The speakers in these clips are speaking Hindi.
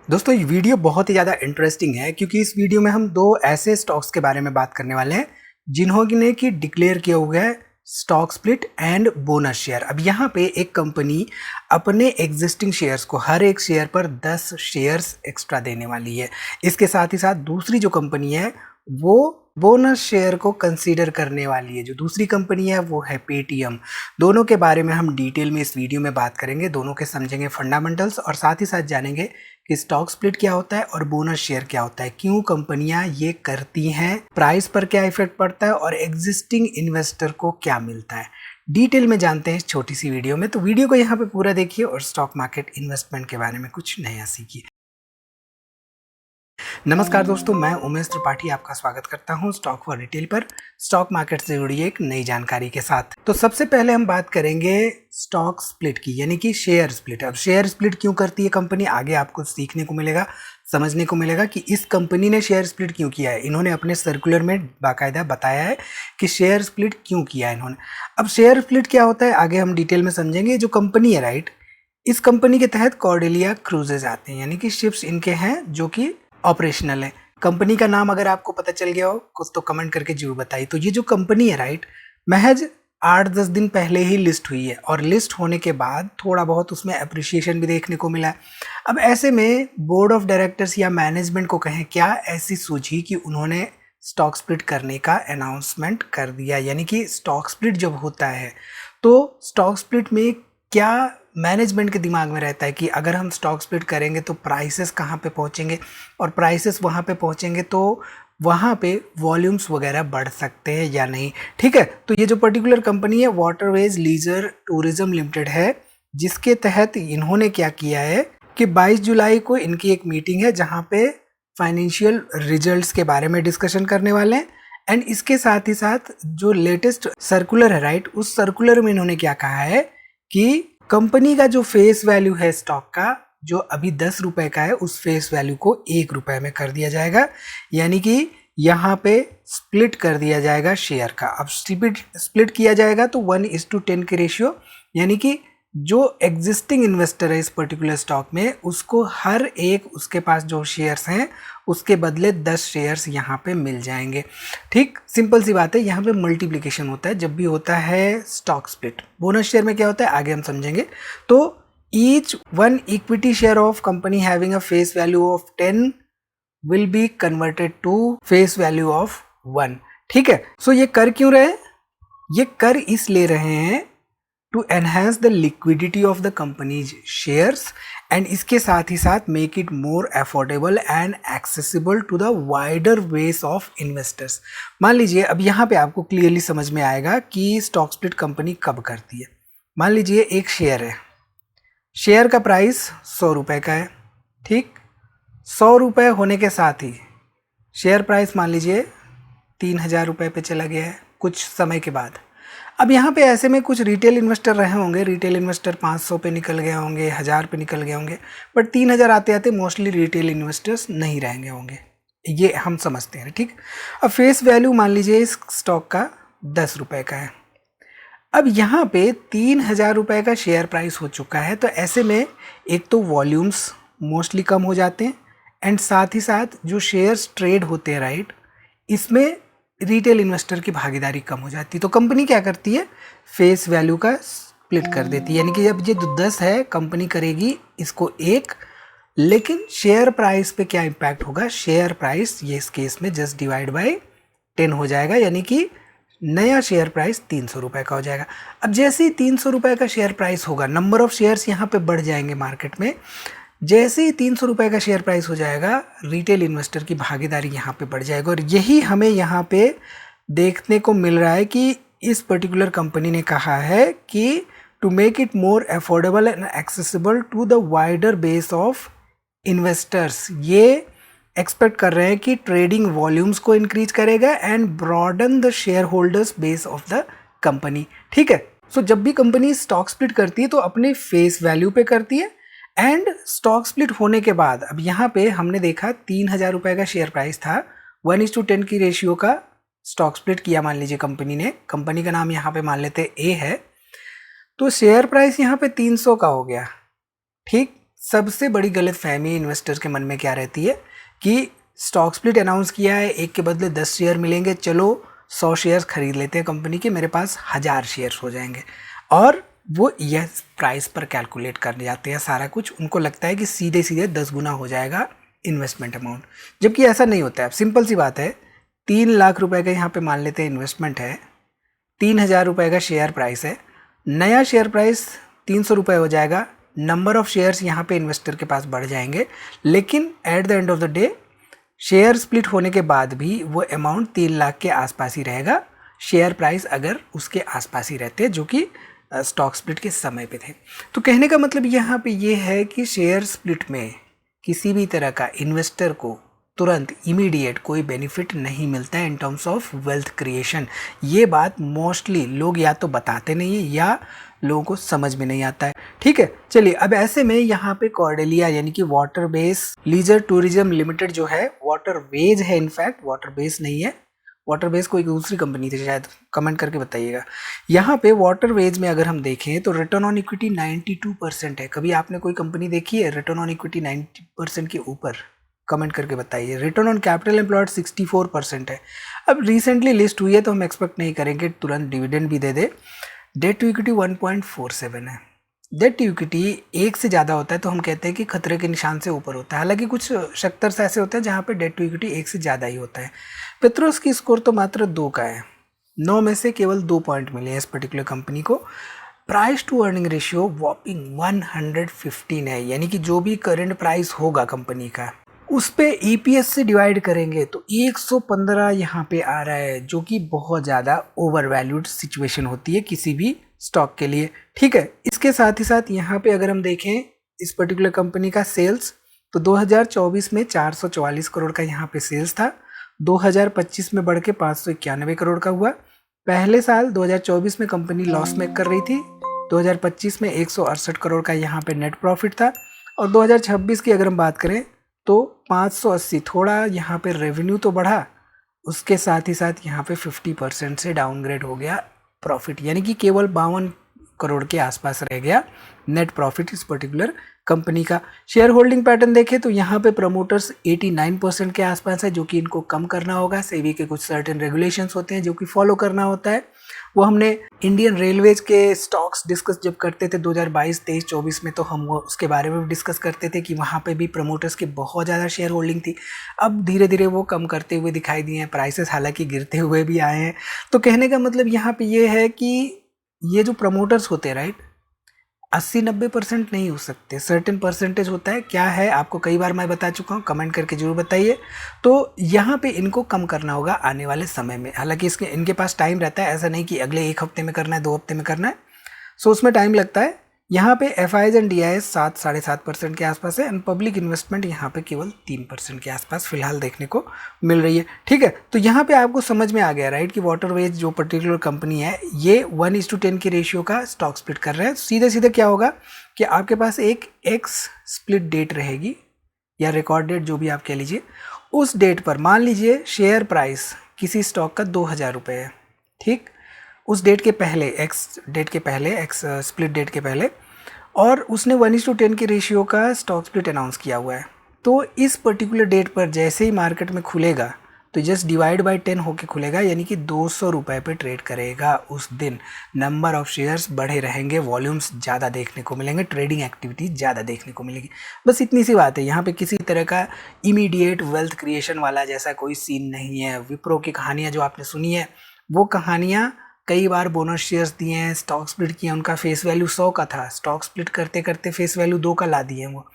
दोस्तों ये वीडियो बहुत ही ज़्यादा इंटरेस्टिंग है क्योंकि इस वीडियो में हम दो ऐसे स्टॉक्स के बारे में बात करने वाले हैं जिन्होंने कि डिक्लेयर किया हुआ है stock split and bonus share. अब यहाँ पे एक कंपनी अपने एग्जिस्टिंग शेयर्स को हर एक शेयर पर 10 शेयर्स एक्स्ट्रा देने वाली है। इसके साथ ही साथ दूसरी जो कंपनी है वो बोनस शेयर को कंसीडर करने वाली है। जो दूसरी कंपनी है वो है पेटीएम। दोनों के बारे में हम डिटेल में इस वीडियो में बात करेंगे, दोनों के समझेंगे फंडामेंटल्स और साथ ही साथ जानेंगे कि स्टॉक स्प्लिट क्या होता है और बोनस शेयर क्या होता है, क्यों कंपनियां ये करती हैं, प्राइस पर क्या इफेक्ट पड़ता है और एग्जिस्टिंग इन्वेस्टर को क्या मिलता है। डिटेल में जानते हैं इस छोटी सी वीडियो में। तो वीडियो को यहाँ पे पूरा देखिए और स्टॉक मार्केट इन्वेस्टमेंट के बारे में कुछ नया सीखिए। नमस्कार दोस्तों, मैं उमेश त्रिपाठी आपका स्वागत करता हूं स्टॉक फॉर रिटेल पर स्टॉक मार्केट से जुड़ी एक नई जानकारी के साथ। तो सबसे पहले हम बात करेंगे स्टॉक स्प्लिट की, यानी कि शेयर स्प्लिट। अब शेयर स्प्लिट क्यों करती है कंपनी, आगे आपको सीखने को मिलेगा, समझने को मिलेगा कि इस कंपनी ने शेयर स्प्लिट क्यों किया है। इन्होंने अपने सर्कुलर में बाकायदा बताया है कि शेयर स्प्लिट क्यों किया है इन्होंने। अब शेयर स्प्लिट क्या होता है आगे हम डिटेल में समझेंगे। जो कंपनी है राइट, इस कंपनी के तहत कॉर्डेलिया क्रूजेज आते हैं, यानी कि शिप्स इनके हैं जो कि ऑपरेशनल है। कंपनी का नाम अगर आपको पता चल गया हो कुछ तो कमेंट करके जरूर बताइए। तो ये जो कंपनी है राइट, महज 8-10 दिन पहले ही लिस्ट हुई है और लिस्ट होने के बाद थोड़ा बहुत उसमें अप्रिशिएशन भी देखने को मिला है। अब ऐसे में बोर्ड ऑफ डायरेक्टर्स या मैनेजमेंट को कहें क्या ऐसी सूझी कि उन्होंने स्टॉक स्प्लिट करने का अनाउंसमेंट कर दिया। यानी कि स्टॉक स्प्लिट जब होता है तो स्टॉक स्प्लिट में क्या मैनेजमेंट के दिमाग में रहता है कि अगर हम स्टॉक स्प्लिट करेंगे तो प्राइसेस कहाँ पे पहुँचेंगे और प्राइसेस वहाँ पे पहुँचेंगे तो वहाँ पे वॉल्यूम्स वगैरह बढ़ सकते हैं या नहीं। ठीक है, तो ये जो पर्टिकुलर कंपनी है वाटरवेज लीजर टूरिज्म लिमिटेड है, जिसके तहत इन्होंने क्या किया है कि 22 जुलाई को इनकी एक मीटिंग है जहाँ पे फाइनेंशियल रिजल्ट्स के बारे में डिस्कशन करने वाले हैं। एंड इसके साथ ही साथ जो लेटेस्ट सर्कुलर है राइट, उस सर्कुलर में इन्होंने क्या कहा है कि कंपनी का जो फेस वैल्यू है स्टॉक का, जो अभी 10 रुपए का है, उस फेस वैल्यू को 1 रुपए में कर दिया जाएगा। यानी कि यहाँ पे स्प्लिट कर दिया जाएगा शेयर का। अब स्प्लिट किया जाएगा तो 1:10 के रेशियो, यानी कि जो एग्जिस्टिंग इन्वेस्टर है इस पर्टिकुलर स्टॉक में उसको हर एक उसके पास जो शेयर्स हैं उसके बदले 10 शेयर्स यहाँ पे मिल जाएंगे। ठीक, सिंपल सी बात है। यहाँ पे मल्टीप्लिकेशन होता है जब भी होता है स्टॉक स्प्लिट। बोनस शेयर में क्या होता है आगे हम समझेंगे। तो each one equity share of company having a face value of 10 will be converted to face value of 1। ठीक है, सो ये कर क्यों रहे हैं, ये कर इस ले रहे हैं to enhance the liquidity of the company's shares and इसके साथ ही साथ make it more affordable and accessible to the wider base of investors. मान लीजिए अब यहाँ पे आपको क्लियरली समझ में आएगा कि स्टॉक स्प्लिट कंपनी कब करती है। मान लीजिए एक शेयर है, शेयर का प्राइस 100 रुपये का है। ठीक, 100 रुपये होने के साथ ही शेयर प्राइस मान लीजिए 3000 रुपये पे चला गया है कुछ समय के बाद। अब यहाँ पे ऐसे में कुछ रिटेल इन्वेस्टर रहे होंगे, रिटेल इन्वेस्टर 500 पे निकल गए होंगे, 1000 पे निकल गए होंगे, बट 3000 आते आते मोस्टली रिटेल इन्वेस्टर्स नहीं रहेंगे होंगे, ये हम समझते हैं। ठीक, अब फेस वैल्यू मान लीजिए इस स्टॉक का 10 रुपये का है। अब यहाँ पे 3000 रुपये का शेयर प्राइस हो चुका है, तो ऐसे में एक तो वॉल्यूम्स मोस्टली कम हो जाते हैं एंड साथ ही साथ जो शेयर्स ट्रेड होते हैं राइट, इसमें रिटेल इन्वेस्टर की भागीदारी कम हो जाती है। तो कंपनी क्या करती है, फेस वैल्यू का स्प्लिट कर देती है। यानी कि जब ये जो 10 है कंपनी करेगी इसको 1, लेकिन शेयर प्राइस पे क्या इम्पैक्ट होगा, शेयर प्राइस ये इस केस में जस्ट डिवाइड बाय 10 हो जाएगा, यानी कि नया शेयर प्राइस 300 रुपये का हो जाएगा। अब जैसे ही 300 रुपये का शेयर प्राइस होगा, नंबर ऑफ शेयर्स यहाँ पे बढ़ जाएंगे मार्केट में। जैसे ही 300 रुपये का शेयर प्राइस हो जाएगा, रिटेल इन्वेस्टर की भागीदारी यहाँ पे बढ़ जाएगी। और यही हमें यहाँ पे देखने को मिल रहा है कि इस पर्टिकुलर कंपनी ने कहा है कि to make it more affordable and accessible to the wider base of investors, ये एक्सपेक्ट कर रहे हैं कि ट्रेडिंग वॉल्यूम्स को इंक्रीज करेगा and broaden the shareholders base of the company. ठीक है, सो जब भी कंपनी स्टॉक स्प्लिट करती है तो अपने फेस वैल्यू पे करती है एंड स्टॉक स्प्लिट होने के बाद अब यहाँ पे हमने देखा 3000 रुपये का शेयर प्राइस था, 1:10 की रेशियो का स्टॉक स्प्लिट किया मान लीजिए कंपनी ने। कंपनी का नाम यहाँ पे मान लेते ए है, तो शेयर प्राइस यहाँ पे 300 का हो गया। ठीक, सबसे बड़ी गलतफहमी इन्वेस्टर के मन में क्या रहती है कि स्टॉक स्प्लिट अनाउंस किया है, एक के बदले 10 शेयर मिलेंगे, चलो 100 शेयर्स खरीद लेते हैं कंपनी के, मेरे पास 1000 शेयर्स हो जाएंगे। और वो यह प्राइस पर कैलकुलेट कर जाते हैं सारा कुछ, उनको लगता है कि सीधे सीधे 10 गुना हो जाएगा इन्वेस्टमेंट अमाउंट, जबकि ऐसा नहीं होता है। सिंपल सी बात है, 3 लाख रुपए का यहाँ पे मान लेते हैं इन्वेस्टमेंट है, 3000 रुपये का शेयर प्राइस है, नया शेयर प्राइस 300 रुपये हो जाएगा, नंबर ऑफ शेयर्स यहाँ पे इन्वेस्टर के पास बढ़ जाएंगे, लेकिन at the end of the day share split होने के बाद भी वो अमाउंट 3 लाख के आसपास ही रहेगा, शेयर प्राइस अगर उसके आसपास ही रहते जो कि स्टॉक स्प्लिट के समय पे थे। तो कहने का मतलब यहाँ पे ये है कि शेयर स्प्लिट में किसी भी तरह का इन्वेस्टर को तुरंत इमीडिएट कोई बेनिफिट नहीं मिलता है in terms of wealth creation. ये बात मोस्टली लोग या तो बताते नहीं है या लोगों को समझ में नहीं आता है। ठीक है, चलिए अब ऐसे में यहाँ पे कॉर्डेलिया यानी कि water base leisure tourism limited जो है, वाटर वेज है, इनफैक्ट वाटर बेस नहीं है, वाटर बेस कोई दूसरी कंपनी थी शायद, कमेंट करके बताइएगा। यहाँ पे वाटर वेज में अगर हम देखें तो रिटर्न ऑन इक्विटी 92% है। कभी आपने कोई कंपनी देखी है रिटर्न ऑन इक्विटी 90% के ऊपर? कमेंट करके बताइए। रिटर्न ऑन कैपिटल एम्प्लॉयड 64% है। अब रिसेंटली लिस्ट हुई है तो हम एक्सपेक्ट नहीं करेंगे तुरंत डिविडेंड भी दे दे। डेट टू इक्विटी 1.47 है। डेट टू इक्विटी 1 से ज़्यादा होता है तो हम कहते हैं कि खतरे के निशान से ऊपर होता है। हालांकि कुछ सेक्टर्स ऐसे होते हैं जहाँ पे डेट टू इक्विटी 1 से ज़्यादा ही होता है। पेट्रोस की स्कोर तो मात्र 2 का है, 9 में से केवल 2 पॉइंट मिले हैं इस पर्टिकुलर कंपनी को। प्राइस टू अर्निंग रेशियो वॉपिंग 115 है, यानी कि जो भी करंट प्राइस होगा कंपनी का उस पे ईपीएस से डिवाइड करेंगे तो 115 यहाँ पे आ रहा है, जो कि बहुत ज़्यादा ओवर वैल्यूड सिचुएशन होती है किसी भी स्टॉक के लिए। ठीक है, इसके साथ ही साथ यहाँ पे अगर हम देखें इस पर्टिकुलर कंपनी का सेल्स तो 2024 में 444 करोड़ का यहाँ पे सेल्स था, 2025 में बढ़ के 591 करोड़ का हुआ। पहले साल 2024 में कंपनी लॉस मेक कर रही थी, 2025 में 168 करोड़ का यहाँ पे नेट प्रॉफिट था, और 2026 की अगर हम बात करें तो 580, थोड़ा यहाँ पे रेवेन्यू तो बढ़ा, उसके साथ ही साथ यहाँ पे 50% से डाउनग्रेड हो गया प्रॉफिट, यानी कि केवल 52 करोड़ के आसपास रह गया नेट प्रॉफिट इस पर्टिकुलर कंपनी का। शेयर होल्डिंग पैटर्न देखें तो यहाँ पे प्रमोटर्स 89% के आसपास है, जो कि इनको कम करना होगा। सेबी के कुछ सर्टेन रेगुलेशंस होते हैं जो कि फॉलो करना होता है। वो हमने इंडियन रेलवेज के स्टॉक्स डिस्कस जब करते थे 2022, 23, 24 में, तो हम वो उसके बारे में भी डिस्कस करते थे कि वहाँ पे भी प्रमोटर्स की बहुत ज़्यादा शेयर होल्डिंग थी। अब धीरे धीरे वो कम करते हुए दिखाई दिए हैं, प्राइसेस हालांकि गिरते हुए भी आए हैं। तो कहने का मतलब यहाँ पे ये है कि ये जो प्रमोटर्स होते हैं राइट, 80-90% नहीं हो सकते, सर्टेन परसेंटेज होता है। क्या है आपको कई बार मैं बता चुका हूँ, कमेंट करके जरूर बताइए। तो यहाँ पे इनको कम करना होगा आने वाले समय में। हालांकि इनके पास टाइम रहता है, ऐसा नहीं कि अगले 1 हफ्ते में करना है, 2 हफ्ते में करना है, सो उसमें टाइम लगता है। यहाँ पे FIs एंड DIs 7-7.5% के आसपास है, एंड पब्लिक इन्वेस्टमेंट यहाँ पे केवल 3% के आसपास फिलहाल देखने को मिल रही है। ठीक है, तो यहाँ पे आपको समझ में आ गया राइट कि वाटरवेज जो पर्टिकुलर कंपनी है ये 1:10 के रेशियो का स्टॉक स्प्लिट कर रहे हैं। सीधे सीधे क्या होगा कि आपके पास एक एक्स स्प्लिट डेट रहेगी या रिकॉर्ड डेट, जो भी आप कह लीजिए। उस डेट पर मान लीजिए शेयर प्राइस किसी स्टॉक का 2000 रुपये है, ठीक, उस डेट के पहले, एक्स डेट के पहले, एक्स स्प्लिट डेट के पहले, और उसने 1:10 के रेशियो का स्टॉक स्प्लिट अनाउंस किया हुआ है। तो इस पर्टिकुलर डेट पर जैसे ही मार्केट में खुलेगा तो जस्ट डिवाइड बाय 10 होके खुलेगा, यानी कि 200 रुपये पे ट्रेड करेगा उस दिन। नंबर ऑफ शेयर्स बढ़े रहेंगे, वॉल्यूम्स ज़्यादा देखने को मिलेंगे, ट्रेडिंग एक्टिविटी ज़्यादा देखने को मिलेगी। बस इतनी सी बात है। यहाँ पे किसी तरह का इमीडिएट वेल्थ क्रिएशन वाला जैसा कोई सीन नहीं है। विप्रो की कहानियाँ जो आपने सुनी है वो कहानियाँ कई बार बोनस शेयर्स दिए हैं, स्टॉक स्प्लिट किया, उनका फेस वैल्यू 100 का था, स्टॉक स्प्लिट करते करते फेस वैल्यू 2 का ला दिए वो।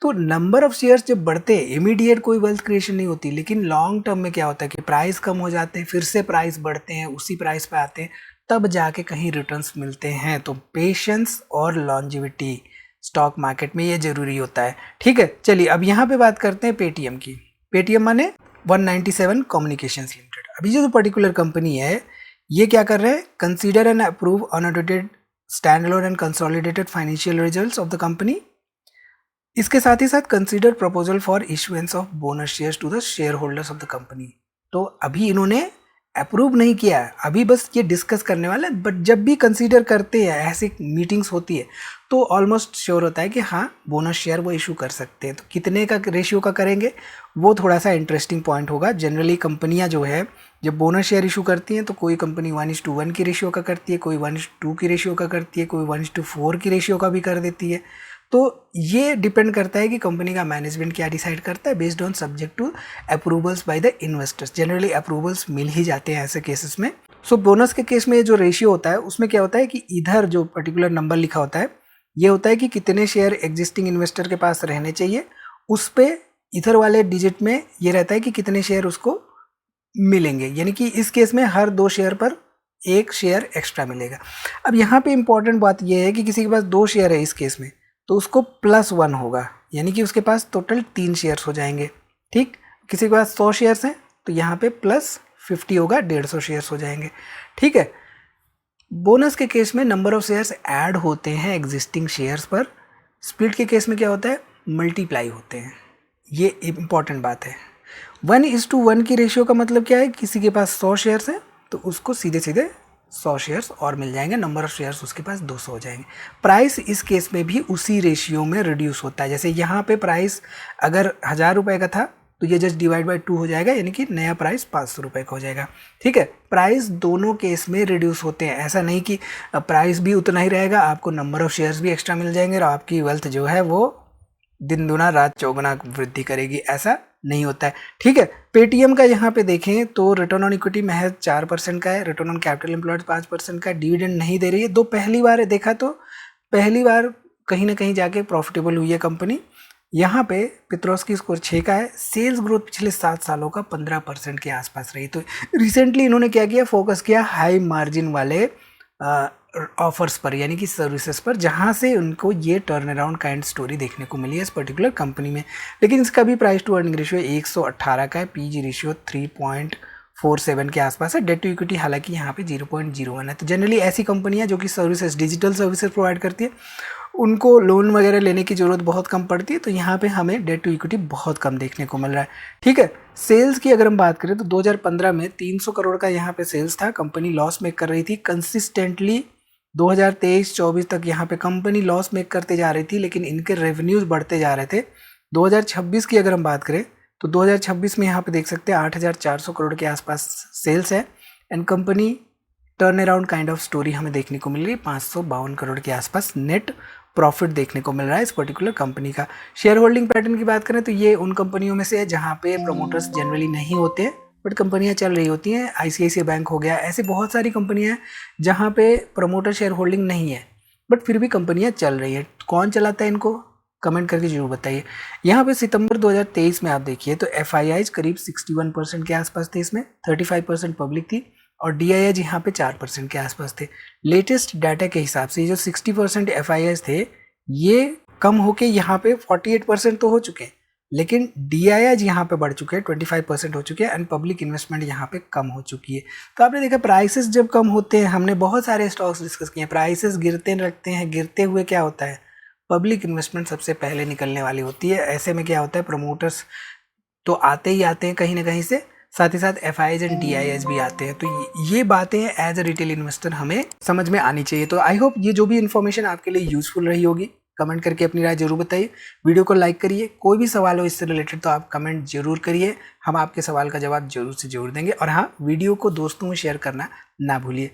तो नंबर ऑफ शेयर्स जब बढ़ते इमीडिएट कोई वेल्थ क्रिएशन नहीं होती, लेकिन लॉन्ग टर्म में क्या होता है कि प्राइस कम हो जाते हैं, फिर से प्राइस बढ़ते हैं, उसी प्राइस पे आते हैं, तब जाके कहीं रिटर्न्स मिलते हैं। तो पेशेंस और लॉन्जिविटी स्टॉक मार्केट में ये जरूरी होता है। ठीक है, चलिए अब यहाँ पे बात करते हैं पेटीएम की। पेटीएम माने 197 कम्युनिकेशंस लिमिटेड। अभी जो पर्टिकुलर कंपनी है ये क्या कर रहे हैं, consider and approve unaudited standalone and consolidated financial results of the company. इसके साथ ही साथ consider proposal for issuance of bonus shares to the shareholders of the company. तो अभी इन्होंने अप्रूव नहीं किया है, अभी बस ये डिस्कस करने वाला है। बट जब भी कंसीडर करते हैं, ऐसी मीटिंग्स होती है, तो ऑलमोस्ट श्योर होता है कि हाँ बोनस शेयर वो इशू कर सकते हैं। तो कितने का रेशियो का करेंगे वो थोड़ा सा इंटरेस्टिंग पॉइंट होगा। जनरली कंपनियां जो है जब बोनस शेयर इशू करती हैं तो कोई कंपनी 1:1 की रेशियो का करती है, कोई 1:2 की रेशियो का करती है, कोई 1:4 की रेशियो का भी कर देती है। तो ये डिपेंड करता है कि कंपनी का मैनेजमेंट क्या डिसाइड करता है, based on subject to approvals by the investors. Generally approvals मिल ही जाते हैं ऐसे केसेस में। सो बोनस के केस में जो रेशियो होता है उसमें क्या होता है कि इधर जो पर्टिकुलर नंबर लिखा होता है ये होता है कि कितने शेयर एग्जिस्टिंग इन्वेस्टर के पास रहने चाहिए, उस पे इधर वाले डिजिट में ये रहता है कि कितने शेयर उसको मिलेंगे। यानी कि इस केस में हर 2 शेयर पर 1 शेयर एक्स्ट्रा मिलेगा। अब यहाँ पे इंपॉर्टेंट बात यह है कि किसी के पास 2 शेयर है इस केस में, तो उसको +1 होगा, यानी कि उसके पास टोटल 3 शेयर्स हो जाएंगे। ठीक, किसी के पास 100 शेयर्स हैं तो यहाँ पे +50 होगा, 150 शेयर्स हो जाएंगे। ठीक है। बोनस के केस में नंबर ऑफ शेयर्स ऐड होते हैं एग्जिस्टिंग शेयर्स पर। स्प्लिट के केस में क्या होता है, मल्टीप्लाई होते हैं। ये इंपॉर्टेंट बात है। 1:1 की रेशियो का मतलब क्या है, किसी के पास 100 शेयर्स हैं तो उसको सीधे सीधे 100 शेयर्स और मिल जाएंगे, नंबर ऑफ शेयर्स उसके पास 200 हो जाएंगे। प्राइस इस केस में भी उसी रेशियो में रिड्यूस होता है। जैसे यहाँ पे प्राइस अगर 1000 रुपये का था तो ये जस्ट डिवाइड बाय 2 हो जाएगा, यानी कि नया प्राइस 500 रुपये का हो जाएगा। ठीक है, प्राइस दोनों केस में रिड्यूस होते हैं। ऐसा नहीं कि प्राइस भी उतना ही रहेगा, आपको नंबर ऑफ शेयर्स भी एक्स्ट्रा मिल जाएंगे और आपकी वेल्थ जो है वो दिन दुना रात चौगुना वृद्धि करेगी, ऐसा नहीं होता है। ठीक है। पेटीएम का यहाँ पे देखें तो रिटर्न ऑन इक्विटी महज 4% का है, रिटर्न ऑन कैपिटल एम्प्लॉयड 5% का, डिविडेंड नहीं दे रही है। पहली बार देखा तो पहली बार कहीं ना कहीं जाके प्रॉफिटेबल हुई है कंपनी। यहाँ पे पित्रोस्की स्कोर 6 का है। सेल्स ग्रोथ पिछले 7 सालों का 15% के आसपास रही। तो रिसेंटली इन्होंने क्या किया, फोकस किया हाई मार्जिन वाले ऑफर्स पर, यानी कि सर्विसेज पर, जहाँ से उनको ये टर्न अराउंड काइंड स्टोरी देखने को मिली है इस पर्टिकुलर कंपनी में। लेकिन इसका भी प्राइस टू अर्निंग रेशियो 118 का है, पीजी रेशियो 3.47 के आसपास है, डेट टू इक्विटी हालांकि यहाँ पे 0.01 है। तो जनरली ऐसी कंपनियाँ जो कि सर्विसेज, डिजिटल सर्विसेज प्रोवाइड करती है, उनको लोन वगैरह लेने की ज़रूरत बहुत कम पड़ती है। तो यहाँ पे हमें डेट टू इक्विटी बहुत कम देखने को मिल रहा है। ठीक है। सेल्स की अगर हम बात करें तो 2015 में 300 करोड़ का यहाँ पे सेल्स था। कंपनी लॉस मेक कर रही थी कंसिस्टेंटली। 2023-24 तक यहाँ पे कंपनी लॉस मेक करते जा रही थी, लेकिन इनके रेवेन्यूज बढ़ते जा रहे थे। 2026 की अगर हम बात करें तो 2026 में यहाँ पे देख सकते हैं 8400 करोड़ के आसपास सेल्स है and company turn around kind of story हमें देखने को मिल रही है। 552 करोड़ के आसपास नेट प्रॉफिट देखने को मिल रहा है इस पर्टिकुलर कंपनी का। शेयर होल्डिंग पैटर्न की बात करें तो ये उन कंपनियों में से है जहाँ पे प्रमोटर्स जनरली नहीं होते हैं, बट कंपनियां चल रही होती हैं। आईसीआईसीआई बैंक हो गया, ऐसे बहुत सारी कंपनियां हैं जहाँ पे प्रमोटर शेयर होल्डिंग नहीं है, बट फिर भी कंपनियां चल रही हैं। कौन चलाता है इनको, कमेंट करके जरूर बताइए। यहाँ पे सितंबर 2023 में आप देखिए तो एफआईआईज करीब 61% के आसपास थे, इसमें 35% पब्लिक थी और डीआईआईज यहाँ पे 4% के आसपास थे। लेटेस्ट डाटा के हिसाब से जो 60% एफआईआईज थे ये कम होके यहाँ पे 48% तो हो चुके हैं, लेकिन डीआईआईज यहाँ पे बढ़ चुके हैं, 25% हो चुके हैं एंड पब्लिक इन्वेस्टमेंट यहाँ पे कम हो चुकी है। तो आपने देखा प्राइसेस जब कम होते हैं, हमने बहुत सारे स्टॉक्स डिस्कस किए हैं, प्राइसेस गिरते रखते हैं, गिरते हुए क्या होता है, पब्लिक इन्वेस्टमेंट सबसे पहले निकलने वाली होती है। ऐसे में क्या होता है, प्रमोटर्स तो आते ही आते हैं कहीं ना कहीं से, साथ ही साथ एफआईआईज एंड डीआईआईज भी आते हैं। तो ये बातें एज अ रिटेल इन्वेस्टर हमें समझ में आनी चाहिए। तो आई होप ये जो भी इन्फॉर्मेशन आपके लिए यूजफुल रही होगी। कमेंट करके अपनी राय जरूर बताइए, वीडियो को लाइक करिए। कोई भी सवाल हो इससे रिलेटेड तो आप कमेंट जरूर करिए, हम आपके सवाल का जवाब जरूर से जरूर देंगे। और हाँ, वीडियो को दोस्तों में शेयर करना ना भूलिए।